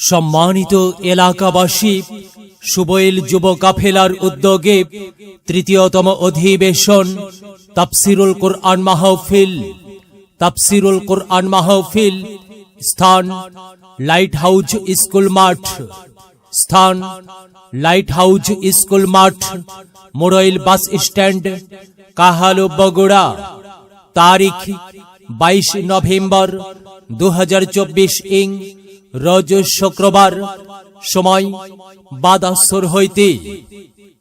সম্মানিত এলাকাবাসী, সুবইল যুব কাফেলার উদ্যোগে তৃতীয়তম অধিবেশন তাফসিরুল কুরআন মাহফিল। স্থান লাইট হাউস স্কুল মাঠ, মোড়ইল বাস স্ট্যান্ড, কাহালু, বগুড়া। তারিখ 22 নভেম্বর 2024 রোজ শুক্রবার। সময় বাদ আসর হইতে।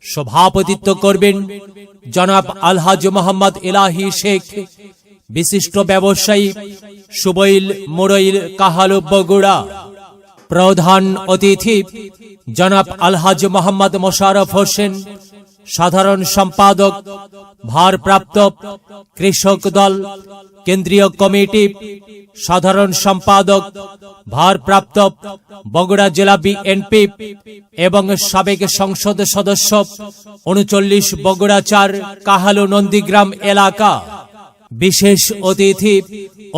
সভাপতিত্ব করবেন জনাব আলহাজ মোহাম্মদ এলাহি শেখ, বিশিষ্ট ব্যবসায়ী, সুবইল, মোড়ইল, কাহালু, বগুড়া। প্রধান অতিথি জনাব আলহাজ মোহাম্মদ মোশাররফ হোসেন, সাধারণ সম্পাদক, ভারপ্রাপ্ত কৃষক দল কেন্দ্রীয় কমিটি, সাধারণ সম্পাদক, ভারপ্রাপ্ত বগুড়া জেলা বিএনপি এবং সাবেক সংসদ সদস্য 39 বগুড়া 4 কাহালু নন্দীগ্রাম এলাকা। বিশেষ অতিথি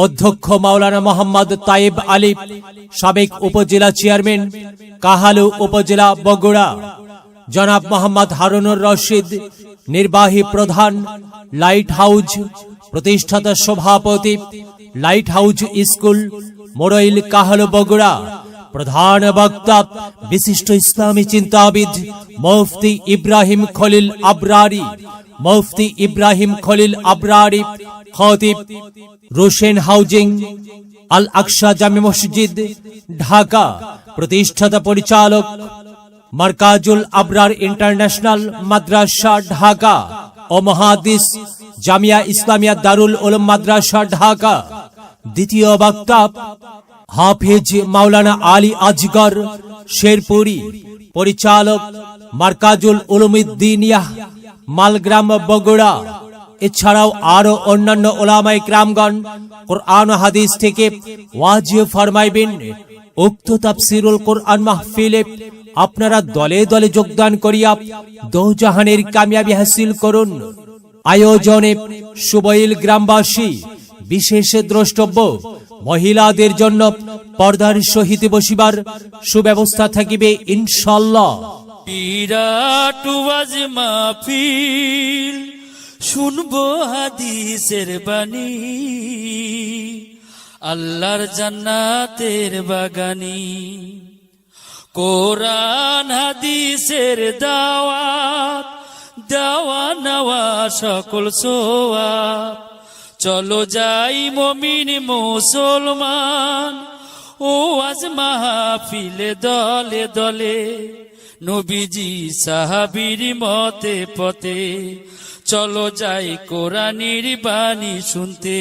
অধ্যক্ষ মাওলানা মোহাম্মদ তাইব আলী, সাবেক উপজেলা চেয়ারম্যান, কাহালু উপজেলা, বগুড়া। জনাব মোহাম্মদ হারুনুর রশিদ, নির্বাহী প্রধান, লাইট হাউস, প্রতিষ্ঠাতা সভাপতি, light house school, Moril, Kahaloo, Bogura. প্রধান বক্তা বিশিষ্ট ইসলামী চিন্তাবিদ মুফতি ইব্রাহিম খলিল আবরারি, খতিব, রোশেন হাউজিং, আল আকসা জামে মসজিদ, ঢাকা। প্রতিষ্ঠাতা পরিচালক মারকাজুল আবরার ইন্টারন্যাশনাল মাদ্রাসা, ঢাকা ও মুহাদ্দিস জামিয়া ইসলামিয়া দারুল উলুম মাদ্রাসা, ঢাকা। দ্বিতীয় বক্তা হাফেজ মাওলানা আলী আজগর শেরপুরি, পরিচালক মারকাজুল উলুমিদ্দিনিয়াহ, মালগ্রাম, বগুড়া। এছাড়াও আরো অন্যান্য ওলামায়ে কেরামগণ কোরআন ও হাদিস থেকে ওয়াজ ফরমাইবেন। উক্ত তাফসিরুল কুরআন মাহফিলে আপনারা দলে দলে যোগদান করিয়া দোজাহানের কামিয়াবি হাসিল করুন। আয়োজনে সুবইল গ্রামবাসী। বিশেষ দ্রষ্টব্য, মহিলাদের জন্য পর্দার সহিত বসিবার সুব্যবস্থা থাকিবে ইনশাআল্লাহ। বিরাট ওয়াজ মাহফিল, শুনবো হাদিসের বাণী, আল্লাহর জান্নাতের বাগানি। কোরআন হাদিসের দাওয়াত, দেওয়া নেওয়া সকল সোয়াব। চলো যাই মুমিন মুসলমান, ওয়াজ মাহফিলে দলে দলে, নবীজি সাহাবীর মতে পথে। চলো যাই কোরআনের বাণী শুনতে।